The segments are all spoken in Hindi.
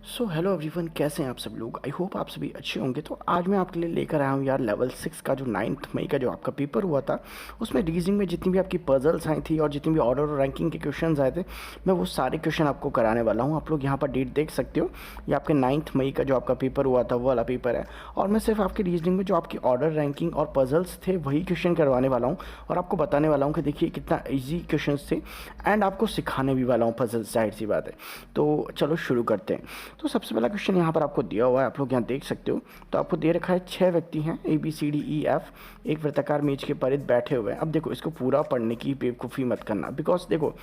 सो हेलो एवरीवन, कैसे हैं आप सब लोग। आई होप आप सभी अच्छे होंगे। तो आज मैं आपके लिए लेकर आया हूँ यार लेवल 6 का जो 9 मई का जो आपका पेपर हुआ था, उसमें रीजनिंग में जितनी भी आपकी पजल्स आई थी और जितनी भी ऑर्डर और रैंकिंग के क्वेश्चंस आए थे, मैं वो सारे क्वेश्चन आपको कराने वाला हूँ। आप लोग यहाँ पर डेट देख सकते हो, ये आपके 9 मई का जो आपका पेपर हुआ था वो वाला पेपर है। और मैं सिर्फ आपकी रीजनिंग में जो आपकी ऑर्डर रैंकिंग और पजल्स थे वही क्वेश्चन करवाने वाला हूँ और आपको बताने वाला हूँ कि देखिए कितना ईजी क्वेश्चन थे एंड आपको सिखाने भी वाला हूँ पजल्स, जाहिर सी बात है। तो चलो शुरू करते हैं। तो सबसे पहला क्वेश्चन यहाँ पर आपको दिया हुआ है, आप लोग यहाँ देख सकते हो। तो आपको दे रखा है 6 व्यक्ति हैं ABCDEF एक वृत्ताकार मेज के परिध बैठे हुए हैं। अब देखो, इसको पूरा पढ़ने की बेवकूफ़ी मत करना, बिकॉज देखो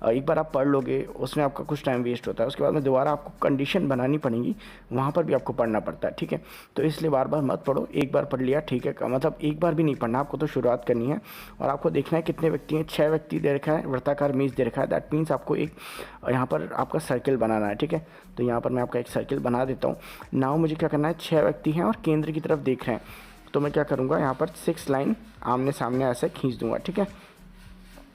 एक बार आप पढ़ लोगे उसमें आपका कुछ टाइम वेस्ट होता है, उसके बाद में दोबारा आपको कंडीशन बनानी पड़ेगी, वहाँ पर भी आपको पढ़ना पड़ता है, ठीक है। तो इसलिए बार बार मत पढ़ो, एक बार पढ़ लिया ठीक है, मतलब एक बार भी नहीं पढ़ना आपको, तो शुरुआत करनी है। और आपको देखना है कितने व्यक्ति हैं, 6 व्यक्ति दे रखा है, वृत्ताकार मेज दे रखा है। दैट मीन्स आपको एक यहाँ पर आपका सर्किल बनाना है, ठीक है। तो यहाँ पर मैं आपका एक सर्किल बना देता हूँ। नाउ मुझे क्या करना है, 6 व्यक्ति हैं और केंद्र की तरफ देख रहे हैं, तो मैं क्या करूँगा, यहाँ पर 6 लाइन आमने सामने ऐसे खींच दूंगा, ठीक है।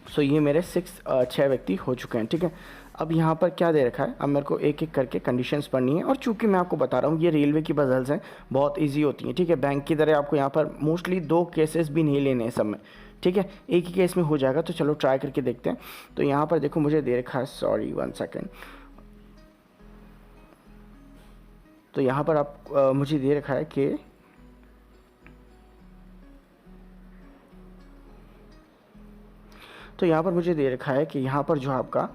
सो ये मेरे 6 व्यक्ति हो चुके हैं, ठीक है। अब यहाँ पर क्या दे रखा है, अब मेरे को एक एक करके कंडीशंस पढ़नी है। और चूंकि मैं आपको बता रहा हूँ ये रेलवे की पजल्स हैं, बहुत इजी होती हैं, ठीक है। बैंक की तरह आपको यहाँ पर मोस्टली 2 केसेस भी नहीं लेने हैं सब में, ठीक है, एक ही केस में हो जाएगा। तो चलो ट्राई करके देखते हैं। तो यहाँ पर देखो मुझे दे रखा है, सॉरी 1 सेकेंड। तो यहाँ पर मुझे दे रखा है कि तो यहाँ पर मुझे दे रखा है कि यहाँ पर जो आपका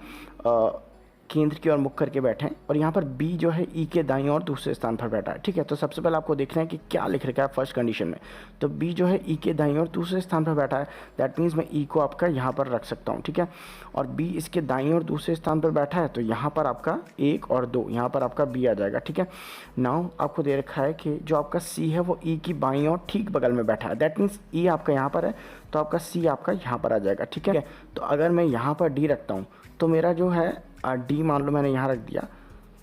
केंद्र की ओर मुख करके बैठे हैं और यहाँ पर बी जो है ई के दाईं ओर दूसरे स्थान पर बैठा है, ठीक है। तो सबसे पहले आपको देखना है कि क्या लिख रखा है फर्स्ट कंडीशन में। तो बी जो है ई के दाईं ओर दूसरे स्थान पर बैठा है, दैट मीन्स मैं ई को आपका यहाँ पर रख सकता हूँ, ठीक है। और बी इसके दाईं ओर दूसरे स्थान पर बैठा है, तो यहाँ पर आपका 1 और 2, यहाँ पर आपका बी आ जाएगा, ठीक है। नाउ आपको दे रखा है कि जो आपका सी है वो ई की बाईं ओर ठीक बगल में बैठा है, दैट मीन्स ई आपका यहाँ पर है, तो आपका सी आपका यहाँ पर आ जाएगा, ठीक है। तो अगर मैं यहाँ पर डी रखता हूँ तो मेरा जो है डी मान लो मैंने यहाँ रख दिया,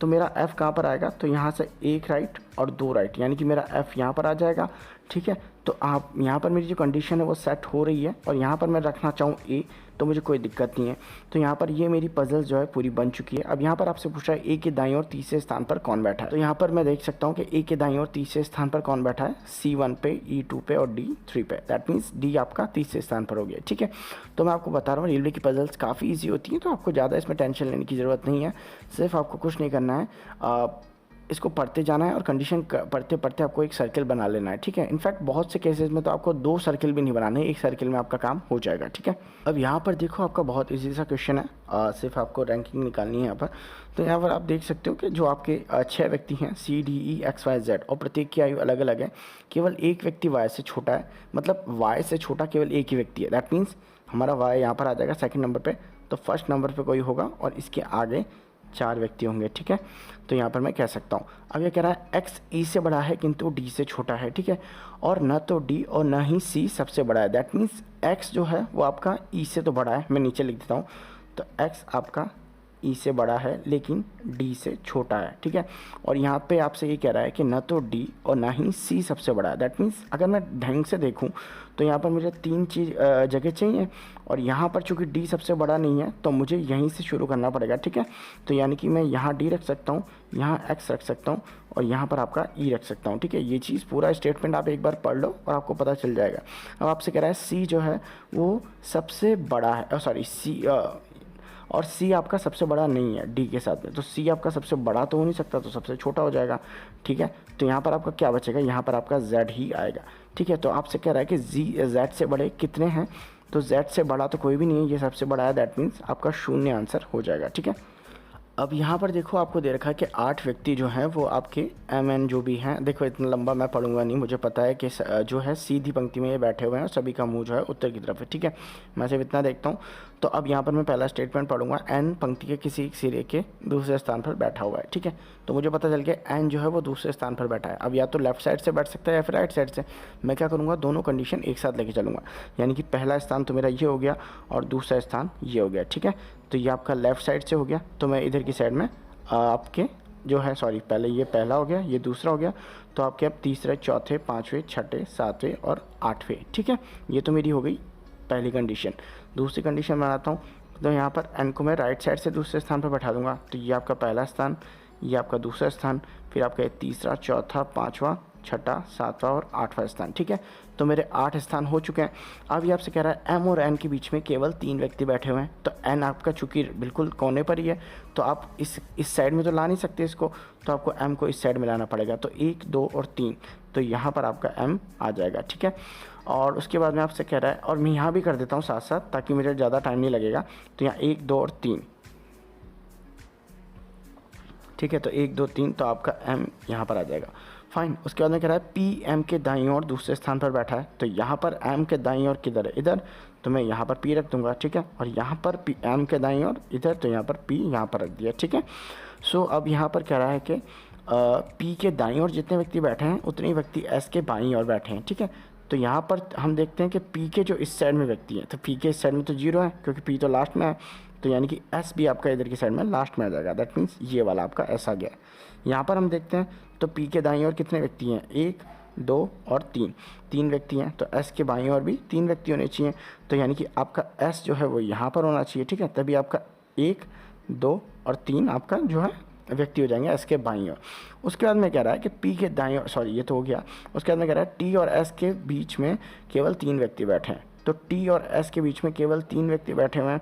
तो मेरा एफ़ कहाँ पर आएगा, तो यहाँ से 1 राइट और 2 राइट, यानी कि मेरा एफ़ यहाँ पर आ जाएगा, ठीक है। तो आप यहाँ पर मेरी जो कंडीशन है वो सेट हो रही है और यहाँ पर मैं रखना चाहूँ ए, तो मुझे कोई दिक्कत नहीं है। तो यहाँ पर ये मेरी पजल जो है पूरी बन चुकी है। अब यहाँ पर आपसे पूछा है ए के दाईं ओर तीसरे स्थान पर कौन बैठा है, तो यहाँ पर मैं देख सकता हूँ कि ए के दाईं ओर तीसरे स्थान पर कौन बैठा है, C1 पे, E2 पे और D3 पे, दैट मीन्स डी आपका तीसरे स्थान पर हो गया, ठीक है। तो मैं आपको बता रहा हूँ रेलवे की पजल्स काफ़ी ईजी होती हैं, तो आपको ज़्यादा इसमें टेंशन लेने की ज़रूरत नहीं है। सिर्फ आपको कुछ नहीं करना है, इसको पढ़ते जाना है और कंडीशन पढ़ते पढ़ते आपको एक सर्किल बना लेना है, ठीक है। इनफैक्ट बहुत से केसेस में तो आपको 2 सर्किल भी नहीं बनाने, एक सर्किल में आपका काम हो जाएगा, ठीक है। अब यहाँ पर देखो आपका बहुत इजी सा क्वेश्चन है, सिर्फ आपको रैंकिंग निकालनी है यहाँ पर। तो यहाँ पर आप देख सकते हो कि जो आपके 6 व्यक्ति हैं CDE XYZ और प्रत्येक की आयु अलग अलग है, केवल एक व्यक्ति Y से छोटा है, मतलब Y से छोटा केवल एक ही व्यक्ति है, दैट मीन्स हमारा Y यहाँ पर आ जाएगा सेकेंड नंबर पर, तो फर्स्ट नंबर पर कोई होगा और इसके आगे 4 व्यक्ति होंगे, ठीक है। तो यहाँ पर मैं कह सकता हूँ, अब ये कह रहा है x e से बड़ा है किंतु d से छोटा है, ठीक है। और न तो d और न ही c सबसे बड़ा है, दैट मीन्स x जो है वो आपका e से तो बड़ा है, मैं नीचे लिख देता हूँ। तो x आपका ई से बड़ा है लेकिन डी से छोटा है, ठीक है। और यहाँ पे आपसे ये कह रहा है कि न तो डी और ना ही सी सबसे बड़ा है, दैट मीन्स अगर मैं ढंग से देखूँ तो यहाँ पर मुझे 3 चीज़ जगह चाहिए और यहाँ पर चूँकि डी सबसे बड़ा नहीं है तो मुझे यहीं से शुरू करना पड़ेगा, ठीक है। तो यानी कि मैं यहाँ डी रख सकता हूँ, यहाँ एक्स रख सकता हूँ और यहाँ पर आपका ई रख सकता हूँ, ठीक है। ये चीज़ पूरा स्टेटमेंट आप एक बार पढ़ लो और आपको पता चल जाएगा। अब आपसे कह रहा है सी जो है वो सबसे बड़ा है, सॉरी सी और C आपका सबसे बड़ा नहीं है D के साथ में, तो C आपका सबसे बड़ा तो हो नहीं सकता, तो सबसे छोटा हो जाएगा, ठीक है। तो यहाँ पर आपका क्या बचेगा, यहाँ पर आपका Z ही आएगा, ठीक है। तो आपसे कह रहा है कि Z से बड़े कितने हैं, तो Z से बड़ा तो कोई भी नहीं है, ये सबसे बड़ा है, दैट मीन्स आपका 0 आंसर हो जाएगा, ठीक है। अब यहाँ पर देखो आपको दे रखा है कि 8 व्यक्ति जो हैं वो आपके MN जो भी हैं, देखो इतना लंबा मैं पढ़ूंगा नहीं, मुझे पता है कि जो है सीधी पंक्ति में ये बैठे हुए हैं और सभी का मुंह जो है उत्तर की तरफ है, ठीक है। मैं सिर्फ इतना देखता हूँ। तो अब यहाँ पर मैं पहला स्टेटमेंट पढ़ूंगा, N पंक्ति के किसी एक सिरे के दूसरे स्थान पर बैठा हुआ है, ठीक है। तो मुझे पता चल गया N जो है वो दूसरे स्थान पर बैठा है। अब या तो लेफ्ट साइड से बैठ सकता है या फिर राइट साइड से। मैं क्या करूँगा, दोनों कंडीशन एक साथ लेके चलूँगा, यानी कि पहला स्थान तो मेरा ये हो गया और दूसरा स्थान ये हो गया, ठीक है। तो ये आपका लेफ्ट साइड से हो गया, तो मैं इधर की साइड में आपके जो है, सॉरी पहले ये पहला हो गया, ये दूसरा हो गया, तो आपके अब तीसरे, चौथे, पाँचवें, छठे, सातवें और आठवें, ठीक है। ये तो मेरी हो गई पहली कंडीशन। दूसरी कंडीशन बनाता हूँ, तो यहाँ पर N को मैं राइट साइड से दूसरे स्थान पर बैठा दूंगा, तो ये आपका पहला स्थान, ये आपका दूसरा स्थान, फिर आपका तीसरा, चौथा, पाँचवा, छठा, सातवां और आठवां स्थान। ठीक है, तो मेरे 8 स्थान हो चुके हैं। अब ये आपसे कह रहा है एम और एन के बीच में केवल 3 व्यक्ति बैठे हुए हैं, तो एन आपका चूंकि बिल्कुल कोने पर ही है, तो आप इस साइड में तो ला नहीं सकते इसको, तो आपको एम को इस साइड में लाना पड़ेगा। तो 1, 2 और 3, तो यहाँ पर आपका एम आ जाएगा। ठीक है, और उसके बाद में आपसे कह रहा है, और मैं यहाँ भी कर देता हूँ साथ साथ ताकि मुझे ज़्यादा टाइम नहीं लगेगा। तो यहाँ 1, 2 और 3, ठीक है, तो 1, 2, 3, तो आपका एम यहाँ पर आ जाएगा। फाइन, उसके बाद में कह रहा है पी एम के दाईं ओर दूसरे स्थान पर बैठा है, तो यहाँ पर एम के दाईं ओर किधर है, इधर, तो मैं यहाँ पर पी रख दूंगा। ठीक है, और यहाँ पर पी एम के दाईं ओर इधर, तो यहाँ पर पी यहाँ पर रख दिया। ठीक है, सो अब यहाँ पर कह रहा है कि पी के दाईं ओर जितने व्यक्ति बैठे हैं उतने ही व्यक्ति एस के बाईं ओर बैठे हैं। ठीक है, तो यहाँ पर हम देखते हैं कि पी के जो इस साइड में व्यक्ति हैं, तो पी के इस साइड में तो 0 है क्योंकि पी तो लास्ट में है, तो यानी कि एस भी आपका इधर की साइड में लास्ट में आ जाएगा। दैट मीन्स ये वाला आपका एस आ गया। यहाँ पर हम देखते हैं तो पी के दाईं ओर कितने व्यक्ति हैं, 1, 2 और 3 व्यक्ति हैं, तो एस के बाईं ओर भी 3 व्यक्ति होने चाहिए, तो यानी कि आपका एस जो है वो यहाँ पर होना चाहिए। ठीक है, तभी आपका 1, 2 और 3 आपका जो है व्यक्ति हो जाएंगे एस के बाईं ओर। उसके बाद में कह रहा है कि पी के दाईं ओर, सॉरी ये तो हो गया। उसके बाद में कह रहा है टी और एस के बीच में केवल 3 व्यक्ति बैठे हैं, तो टी और एस के बीच में केवल 3 व्यक्ति बैठे हुए हैं।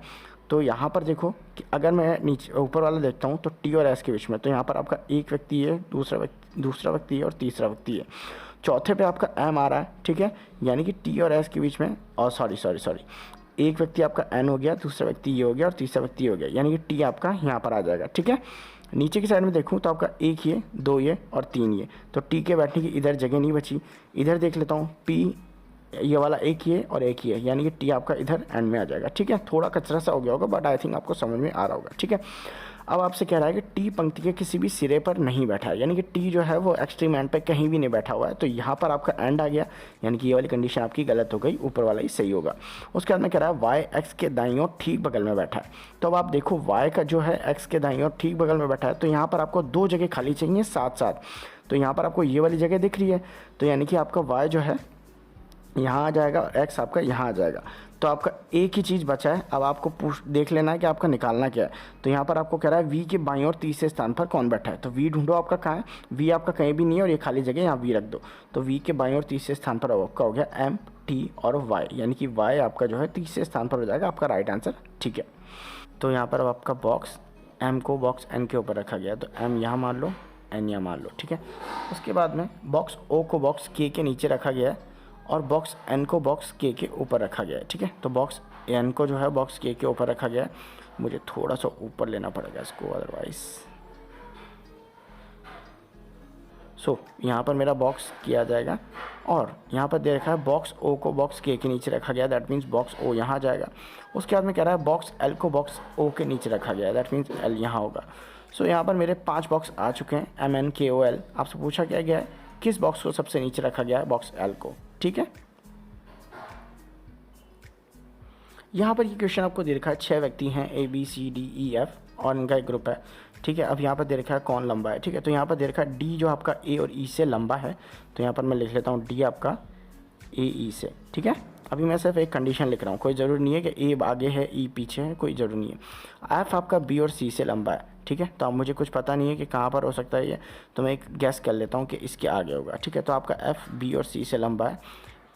तो यहाँ पर देखो कि अगर मैं नीचे ऊपर वाला देखता हूँ तो टी और एस के बीच में, तो यहाँ पर आपका एक व्यक्ति है, दूसरा व्यक्ति है और तीसरा व्यक्ति है। चौथे पे आपका एम आ रहा है। ठीक है, यानी कि टी और एस के बीच में, और सॉरी एक व्यक्ति आपका एन हो गया, दूसरा व्यक्ति ये हो गया और तीसरा व्यक्ति ये हो गया, यानी कि टी आपका यहाँ पर आ जाएगा। ठीक है, नीचे की साइड में देखूँ तो आपका 1 ये, 2 ये और 3 ये, तो टी के बैठने की इधर जगह नहीं बची। इधर देख लेता हूँ, पी ये वाला 1 ये और 1 ये, यानी कि टी आपका इधर एंड में आ जाएगा। ठीक है, थोड़ा कचरा सा हो गया होगा बट आई थिंक आपको समझ में आ रहा होगा। ठीक है, अब आपसे कह रहा है कि टी पंक्ति के किसी भी सिरे पर नहीं बैठा है, यानी कि टी जो है वो एक्सट्रीम एंड पे कहीं भी नहीं बैठा हुआ है, तो यहाँ पर आपका एंड आ गया, यानी कि ये वाली कंडीशन आपकी गलत हो गई, ऊपर वाला ही सही होगा। उसके बाद में कह रहा है वाई एक्स के दाईं ओर ठीक बगल में बैठा है, तो अब आप देखो वाई का जो है एक्स के दाईं ओर ठीक बगल में बैठा है, तो यहाँ पर आपको 2 जगह खाली चाहिए साथ साथ, तो यहाँ पर आपको ये वाली जगह दिख रही है, तो यानी कि आपका वाई जो है यहाँ आ जाएगा और एक्स आपका यहाँ आ जाएगा, तो आपका एक ही चीज़ बचा है। अब आपको देख लेना है कि आपका निकालना क्या है। तो यहाँ पर आपको कह रहा है वी के बाईं ओर तीसरे स्थान पर कौन बैठा है, तो वी ढूंढो आपका कहाँ है, वी आपका कहीं भी नहीं है और ये खाली जगह यहाँ वी रख दो, तो वी के बाईं ओर तीसरे स्थान पर आपका हो गया एम, टी और वाई, यानी कि वाई आपका जो है तीसरे स्थान पर हो जाएगा, आपका राइट आंसर। ठीक है, तो यहाँ पर अब आपका बॉक्स एम को बॉक्स एन के ऊपर रखा गया, तो एम यहाँ मान लो, एन यहाँ मान लो। ठीक है, उसके बाद में बॉक्स ओ को बॉक्स के नीचे रखा गया है और बॉक्स एन को बॉक्स के ऊपर रखा गया है। ठीक है, तो बॉक्स एन को जो है बॉक्स के ऊपर रखा गया है, मुझे थोड़ा सा ऊपर लेना पड़ेगा इसको अदरवाइज। सो यहाँ पर मेरा बॉक्स किया जाएगा और यहाँ पर दे रखा है बॉक्स ओ को बॉक्स के नीचे रखा गया, दैट मीन्स बॉक्स ओ यहाँ आ जाएगा। उसके बाद में कह रहा है बॉक्स एल को बॉक्स ओ के नीचे रखा गया, दैट मीन्स एल यहाँ होगा। सो यहाँ पर मेरे 5 बॉक्स आ चुके हैं, एम एन के ओ एल। आपसे पूछा क्या गया है किस बॉक्स को सबसे नीचे रखा गया है, बॉक्स एल को। ठीक है, यहाँ पर ये क्वेश्चन आपको दे रखा है 6 व्यक्ति हैं A B C D E F और इनका एक ग्रुप है। ठीक है, अब यहाँ पर दे रखा है कौन लंबा है। ठीक है, तो यहाँ पर दे रखा है डी जो आपका ए और ई से लंबा है, तो यहाँ पर मैं लिख लेता हूँ डी आपका ए ई से। ठीक है, अभी मैं सिर्फ एक कंडीशन लिख रहा हूँ, कोई ज़रूरी नहीं है कि ए आगे है ई पीछे है, कोई ज़रूरी नहीं है। एफ आपका बी और सी से लंबा है। ठीक है, तो अब मुझे कुछ पता नहीं है कि कहाँ पर हो सकता है ये, तो मैं एक गैस कर लेता हूँ कि इसके आगे होगा। ठीक है, तो आपका एफ बी और सी से लंबा है,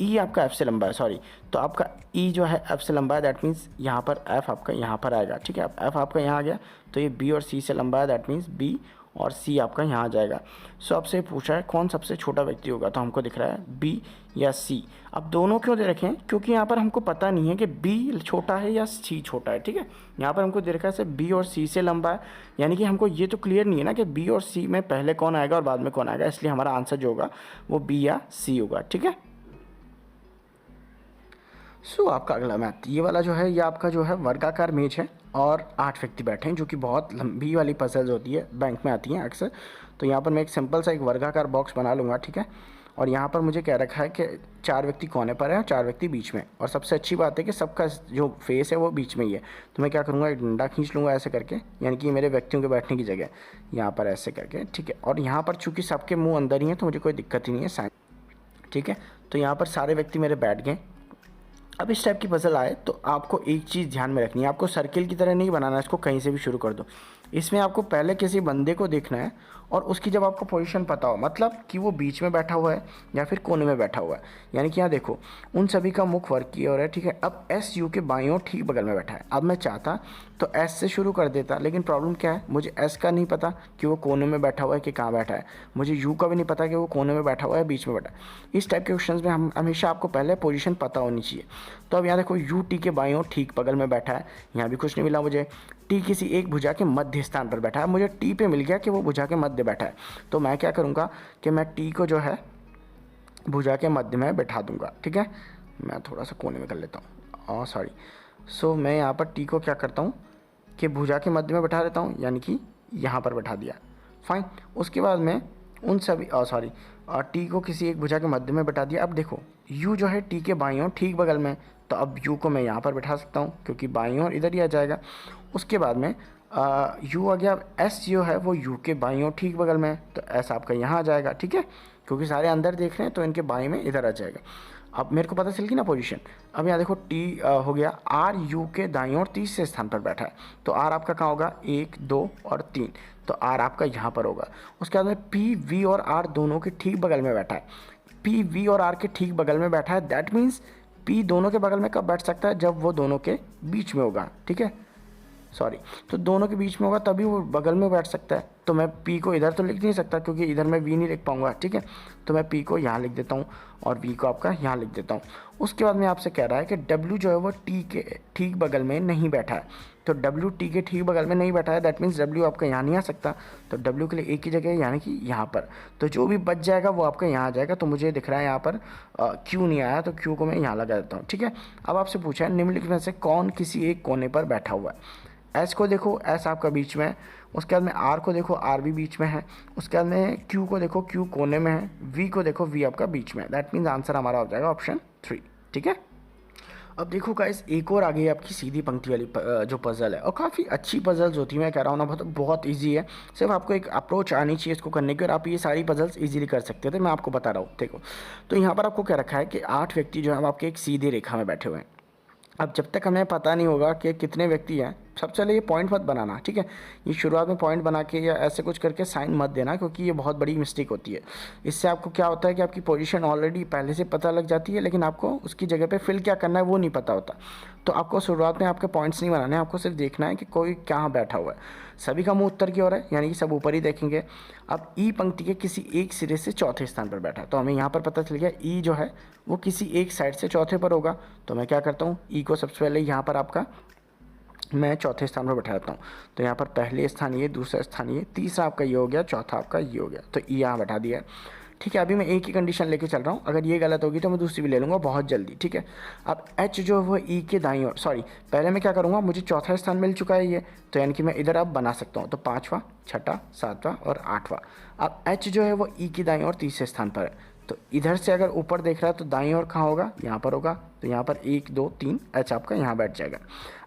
ई आपका एफ से लंबा है, सॉरी, तो आपका ई जो है एफ से लंबा है, दैट मीन्स यहाँ पर एफ आपका यहाँ पर आएगा। ठीक है, अब एफ आपका यहाँ आ गया, तो ये बी और सी से लंबा है, दैट मीन्स बी और सी आपका यहाँ आ जाएगा। सो आपसे पूछा है कौन सबसे छोटा व्यक्ति होगा, तो हमको दिख रहा है बी या सी। अब दोनों क्यों दे रखे हैं, क्योंकि यहाँ पर हमको पता नहीं है कि बी छोटा है या सी छोटा है। ठीक है, यहाँ पर हमको दे रखा है सिर्फ बी और सी से लंबा है, यानी कि हमको ये तो क्लियर नहीं है ना कि बी और सी में पहले कौन आएगा और बाद में कौन आएगा, इसलिए हमारा आंसर जो होगा वो बी या सी होगा। ठीक है, सो आपका अगला मैथ, ये वाला जो है ये आपका जो है वर्गाकार मेज है और 8 व्यक्ति बैठे हैं, जो कि बहुत लंबी वाली पजल्स होती है, बैंक में आती हैं अक्सर। तो यहाँ पर मैं एक सिंपल सा एक वर्गाकार बॉक्स बना लूँगा। ठीक है, और यहाँ पर मुझे कह रखा है कि 4 व्यक्ति कोने पर है और 4 व्यक्ति बीच में, और सबसे अच्छी बात है कि सबका जो फेस है वो बीच में ही है। तो मैं क्या करूँगा, एक डंडा खींच लूँगा ऐसे करके, यानी कि मेरे व्यक्तियों के बैठने की जगह यहाँ पर ऐसे करके। ठीक है, और यहाँ पर चूँकि सबके मुँह अंदर ही हैं तो मुझे कोई दिक्कत ही नहीं है साइन। ठीक है, तो यहाँ पर सारे व्यक्ति मेरे बैठ गए। अब इस टाइप की पजल आए तो आपको एक चीज़ ध्यान में रखनी है, आपको सर्किल की तरह नहीं बनाना, इसको कहीं से भी शुरू कर दो। इसमें आपको पहले किसी बंदे को देखना है और उसकी जब आपको पोजीशन पता हो, मतलब कि वो बीच में बैठा हुआ है या फिर कोने में बैठा हुआ है। यानी कि यहाँ देखो उन सभी का मुख वर्क की ओर है, ठीक है। अब एस यू के बाईं ओर ठीक बगल में बैठा है। अब मैं चाहता तो एस से शुरू कर देता, लेकिन प्रॉब्लम क्या है, मुझे एस का नहीं पता कि वो कोने में बैठा हुआ है कि कहाँ बैठा है। मुझे यू का भी नहीं पता कि वो कोने में बैठा हुआ है बीच में बैठा है। इस टाइप के क्वेश्चन में हम हमेशा आपको पहले पोजीशन पता होनी चाहिए। तो अब यहाँ देखो यू टी के बाईं ओर ठीक बगल में बैठा है, यहाँ भी कुछ नहीं मिला मुझे। टी किसी एक भुजा के मध्य स्थान पर बैठा है, मुझे टी पे मिल गया कि वो भुजा के मध्य बैठा है। तो मैं क्या करूँगा कि मैं टी को जो है भुजा के मध्य में बैठा दूंगा, ठीक है। मैं थोड़ा सा कोने में कर लेता हूँ, सॉरी। सो मैं यहाँ पर टी को क्या करता हूँ कि भुजा के मध्य में बैठा देता हूँ, यानी कि यहाँ पर बैठा दिया, फाइन। उसके बाद में उन सभी सॉरी टी को किसी एक भुजा के मध्य में बैठा दिया। अब देखो यू जो है टी के बाईं ओर ठीक बगल में, तो अब यू को मैं यहाँ पर बैठा सकता हूँ क्योंकि बाईं ओर इधर ही आ जाएगा। उसके बाद में यू आ गया। अब एस जो है वो यू के बाईं ओर ठीक बगल में, तो एस आपका यहाँ आ जाएगा, ठीक है। क्योंकि सारे अंदर देख रहे हैं तो इनके बाएं में इधर आ जाएगा। अब मेरे को पता चल गई ना पोजीशन। अब यहाँ देखो टी हो गया। आर यू के दाईं ओर तीसरे स्थान पर बैठा है, तो आर आपका कहाँ होगा, 1 2 और 3, तो आर आपका यहाँ पर होगा। उसके बाद में पी वी और आर दोनों के ठीक बगल में बैठा है। पी वी और आर के ठीक बगल में बैठा है, दैट मीन्स पी दोनों के बगल में कब बैठ सकता है, जब वो दोनों के बीच में होगा, ठीक है। सॉरी, तो दोनों के बीच में होगा तभी वो बगल में बैठ सकता है। तो मैं पी को इधर तो लिख नहीं सकता क्योंकि इधर मैं वी नहीं लिख पाऊंगा, ठीक है। तो मैं पी को यहाँ लिख देता हूँ और वी को आपका यहाँ लिख देता हूँ। उसके बाद में आपसे कह रहा है कि डब्ल्यू जो है वो टी के ठीक बगल में नहीं बैठा है। तो डब्ल्यू टी के ठीक बगल में नहीं बैठा है, दैट मीन्स डब्ल्यू आपका यहाँ नहीं आ सकता। तो डब्ल्यू के लिए एक ही जगह है, यानी कि यहाँ पर। तो जो भी बच जाएगा वो आपका यहाँ आ जाएगा। तो मुझे दिख रहा है यहाँ पर क्यू नहीं आया, तो क्यू को मैं यहाँ लगा देता हूँ, ठीक है। अब आपसे पूछा है निम्नलिखित में से कौन किसी एक कोने पर बैठा हुआ है। एस को देखो, एस आपका बीच में है। उसके बाद में आर को देखो, आर भी बीच में है। उसके बाद में क्यू को देखो, क्यू कोने में है। वी को देखो, वी आपका बीच में है। दैट मीन्स आंसर हमारा हो जाएगा ऑप्शन 3, ठीक है। अब देखो गाइस, एक और आ गई आपकी सीधी पंक्ति वाली जो पजल है, और काफ़ी अच्छी पजल्स होती है। मैं कह रहा हूँ ना, बहुत ईजी है। सिर्फ आपको एक अप्रोच आनी चाहिए इसको करने की, और आप ये सारी पजल्स इजीली कर सकते थे। मैं आपको बता रहा हूँ, देखो। तो यहाँ पर आपको क्या रखा है कि 8 व्यक्ति जो है आपके एक सीधी रेखा में बैठे हुए हैं। अब जब तक हमें पता नहीं होगा कि कितने व्यक्ति हैं, सबसे पहले ये पॉइंट मत बनाना, ठीक है। ये शुरुआत में पॉइंट बना के या ऐसे कुछ करके साइन मत देना, क्योंकि ये बहुत बड़ी मिस्टेक होती है। इससे आपको क्या होता है कि आपकी पोजीशन ऑलरेडी पहले से पता लग जाती है, लेकिन आपको उसकी जगह पे फिल क्या करना है वो नहीं पता होता। तो आपको शुरुआत में आपके पॉइंट्स नहीं बनाने, आपको सिर्फ देखना है कि कोई कहाँ बैठा हुआ है। सभी का मुंह उत्तर की ओर है, यानी कि सब ऊपर ही देखेंगे। अब ई पंक्ति के किसी एक सिरे से चौथे स्थान पर बैठा है, तो हमें यहाँ पर पता चल गया ई जो है वो किसी एक साइड से चौथे पर होगा। तो मैं क्या करता हूँ, ई को सबसे पहले यहाँ पर आपका मैं चौथे स्थान पर बैठा देता हूँ। तो यहाँ पर पहले स्थान ये, दूसरा स्थान ये, तीसरा आपका ये हो गया, चौथा आपका ये हो गया। तो ई यहाँ बैठा दिया है, ठीक है। अभी मैं एक ही कंडीशन लेके चल रहा हूँ, अगर ये गलत होगी तो मैं दूसरी भी ले लूँगा बहुत जल्दी, ठीक है। अब एच जो है वो ई के दाईं ओर, सॉरी पहले मैं क्या करूँगा, मुझे चौथा स्थान मिल चुका है ये, तो यानी कि मैं इधर अब बना सकता हूँ। तो 5वां, 6वां, 7वां और 8वां। अब एच जो है वो ई के दाईं ओर तीसरे स्थान पर है। तो इधर से अगर ऊपर देख रहा है तो दाईं ओर कहाँ होगा, यहाँ पर होगा। तो यहाँ पर 1 2 3 एच आपका यहाँ बैठ जाएगा।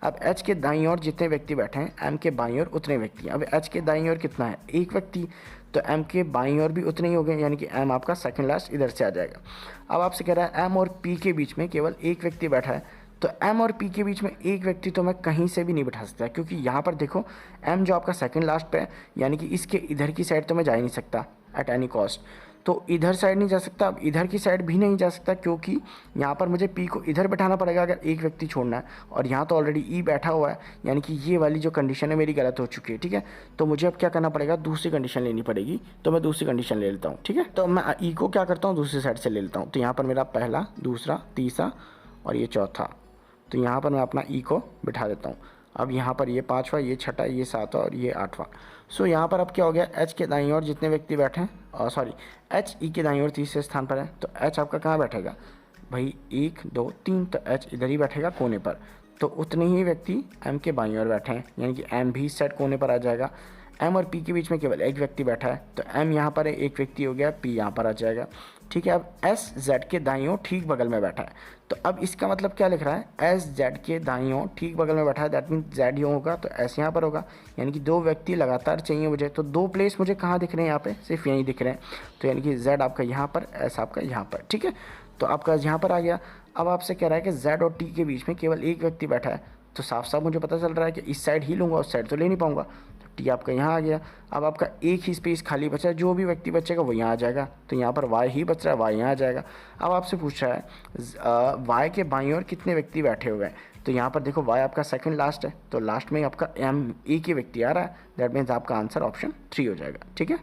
अब एच के दाईं ओर जितने व्यक्ति बैठे हैं, एम के बाईं ओर उतने व्यक्ति। अब एच के दाईं ओर कितना है, 1 व्यक्ति, तो एम के बाईं ओर भी उतने ही हो गए, यानी कि एम आपका सेकंड लास्ट इधर से आ जाएगा। अब आपसे कह रहा है एम और पी के बीच में केवल एक व्यक्ति बैठा है, तो एम और पी के बीच में एक व्यक्ति तो मैं कहीं से भी नहीं बैठा सकता, क्योंकि यहाँ पर देखो एम जो आपका सेकंड लास्ट पे है, यानी कि इसके इधर की साइड तो मैं जा ही नहीं सकता एट एनी कॉस्ट। तो इधर साइड नहीं जा सकता, अब इधर की साइड भी नहीं जा सकता, क्योंकि यहाँ पर मुझे पी को इधर बैठाना पड़ेगा अगर एक व्यक्ति छोड़ना है, और यहाँ तो ऑलरेडी ई बैठा हुआ है, यानी कि ये वाली जो कंडीशन है मेरी गलत हो चुकी है, ठीक है। तो मुझे अब क्या करना पड़ेगा, दूसरी कंडीशन लेनी पड़ेगी। तो मैं दूसरी कंडीशन ले लेता हूँ, ठीक है। तो मैं ई को क्या करता हूँ, दूसरी साइड से ले लेता हूँ। तो यहाँ पर मेरा पहला, दूसरा, तीसरा और ये चौथा, तो यहाँ पर मैं अपना ई को बिठा देता हूँ। अब यहाँ पर ये 5वां, ये 6वां, ये 7वां और ये 8वां। सो यहाँ पर अब क्या हो गया, एच के दाईं ओर जितने व्यक्ति बैठे हैं, सॉरी एच ई के दाईं ओर तीसरे स्थान पर है, तो एच आपका कहाँ बैठेगा भाई, 1 2 3, तो एच इधर ही बैठेगा कोने पर। तो उतने ही व्यक्ति एम के बाईं ओर बैठे हैं, यानी कि एम भी इस साइड कोने पर आ जाएगा। एम और पी के बीच में केवल एक व्यक्ति बैठा है, तो एम यहाँ पर है, एक व्यक्ति हो गया, पी यहाँ पर आ जाएगा, ठीक है। अब एस जेड के दाईं ओर ठीक बगल में बैठा है, तो अब इसका मतलब क्या लिख रहा है, एस जेड के दाईं ओर ठीक बगल में बैठा है, दैट मीन्स जेड यूँ होगा तो एस यहाँ पर होगा, यानी कि 2 व्यक्ति लगातार चाहिए मुझे। तो 2 प्लेस मुझे कहाँ दिख रहे हैं, यहाँ पे सिर्फ यहीं दिख रहे हैं, तो यानी कि जेड आपका यहाँ पर, एस आपका यहाँ पर, ठीक है। तो आपका यहाँ पर आ गया। अब आपसे कह रहा है कि जेड और टी के बीच में केवल एक व्यक्ति बैठा है, तो साफ साफ मुझे पता चल रहा है कि इस साइड ही लूँगा, उस साइड तो ले नहीं पाऊँगा। टी आपका यहाँ आ गया। अब आपका एक ही स्पेस खाली बचा है, जो भी व्यक्ति बचेगा वो यहाँ आ जाएगा, तो यहाँ पर वाई ही बच रहा है, वाई यहाँ आ जाएगा। अब आपसे पूछ रहा है वाई के बाईं ओर कितने व्यक्ति बैठे हुए हैं, तो यहाँ पर देखो वाई आपका सेकंड लास्ट है, तो लास्ट में आपका एम एक ही व्यक्ति आ रहा है, दैट मीन्स आपका आंसर ऑप्शन 3 हो जाएगा। ठीक है,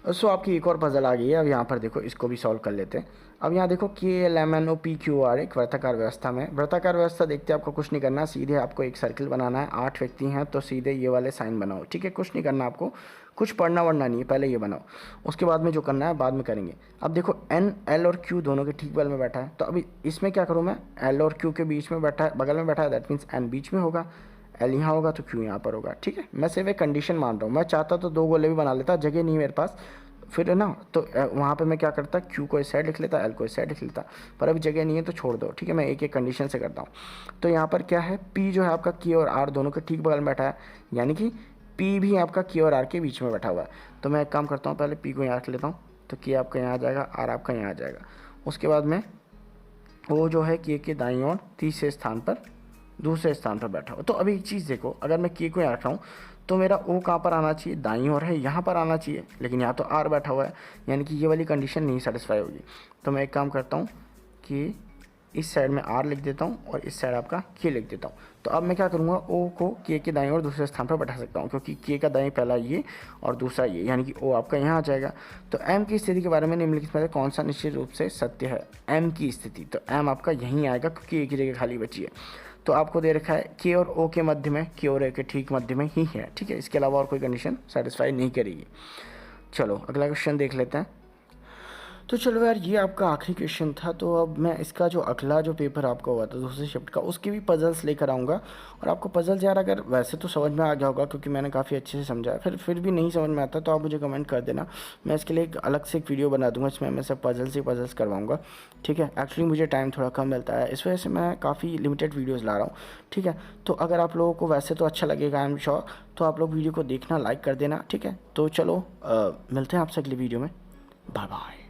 सो आपकी एक और पजल आ गई है। अब यहाँ पर देखो इसको भी सॉल्व कर लेते हैं। अब यहाँ देखो KLMNOPQR एक वृत्ताकार व्यवस्था में, वृत्ताकार व्यवस्था देखते आपको कुछ नहीं करना, सीधे आपको एक सर्किल बनाना है, 8 व्यक्ति हैं तो सीधे ये वाले साइन बनाओ। ठीक है, कुछ नहीं करना आपको, कुछ पढ़ना वढ़ना नहीं है, पहले ये बनाओ, उसके बाद में जो करना है बाद में करेंगे। अब देखो N L और Q दोनों के ठीक बगल में बैठा है, तो अभी इसमें क्या करूँ मैं, L और Q के बीच में बैठा है, बगल में बैठा है, दैट मीन्स N बीच में होगा, L यहाँ होगा तो Q यहाँ पर होगा। ठीक है, मैं सिर्फ एक कंडीशन मान रहा हूँ, मैं चाहता तो 2 गोले भी बना लेता, जगह नहीं मेरे पास फिर है ना, तो वहाँ पे मैं क्या करता, Q को इस साइड लिख लेता, L को इस साइड लिख लेता, पर अभी जगह नहीं है तो छोड़ दो। ठीक है, मैं एक एक कंडीशन से करता हूँ। तो यहाँ पर क्या है, P जो है आपका K और R दोनों के ठीक बगल में बैठा है, यानी कि P भी आपका K और R के बीच में बैठा हुआ है। तो मैं एक काम करता हूँ, पहले P को यहाँ रख लेता हूँ, तो K आपका यहाँ आ जाएगा, R आपका यहाँ आ जाएगा। उसके बाद में O जो है K के दाईं ओर तीसरे स्थान पर, दूसरे स्थान पर बैठा हो। तो अभी एक चीज़ देखो, अगर मैं K को यहाँ रख रहा हूँ तो मेरा O कहाँ पर आना चाहिए, दाईं ओर है, यहाँ पर आना चाहिए, लेकिन यहाँ तो R बैठा हुआ है, यानी कि ये वाली कंडीशन नहीं सेटिस्फाई होगी। तो मैं एक काम करता हूँ कि इस साइड में R लिख देता हूँ और इस साइड आपका K लिख देता हूँ। तो अब मैं क्या करूँगा, O को K के दाईं ओर दूसरे स्थान पर बैठा सकता हूँ, क्योंकि K का दाईं पहला ये और दूसरा ये, यानी कि O आपका यहाँ आ जाएगा। तो M की स्थिति के बारे में निम्नलिखित में से कौन सा निश्चित रूप से सत्य है, M की स्थिति, तो M आपका यहीं आएगा क्योंकि एक ही जगह खाली बची है। तो आपको दे रखा है K और O के मध्य में, K और A के ठीक मध्य में ही है। ठीक है, इसके अलावा और कोई कंडीशन सेटिस्फाई नहीं करेगी। चलो अगला क्वेश्चन देख लेते हैं। तो चलो यार, ये आपका आखिरी क्वेश्चन था। तो अब मैं इसका जो अगला जो पेपर आपका हुआ था दूसरे शिफ्ट का, उसकी भी पजल्स लेकर आऊँगा। और आपको पजल्स यार अगर वैसे तो समझ में आ गया होगा, क्योंकि मैंने काफ़ी अच्छे से समझाया, फिर भी नहीं समझ में आता तो आप मुझे कमेंट कर देना, मैं इसके लिए एक अलग से एक वीडियो बना दूंगा, इसमें मैं सब पजल्स ही पजल्स करवाऊँगा। ठीक है, एक्चुअली मुझे टाइम थोड़ा कम मिलता है, इस वजह से मैं काफ़ी लिमिटेड वीडियोज़ ला रहा हूँ। ठीक है, तो अगर आप लोगों को वैसे तो अच्छा लगेगा, आई एम श्योर, तो आप लोग वीडियो को देखना, लाइक कर देना। ठीक है, तो चलो मिलते हैं आपसे अगली वीडियो में, बाय बाय।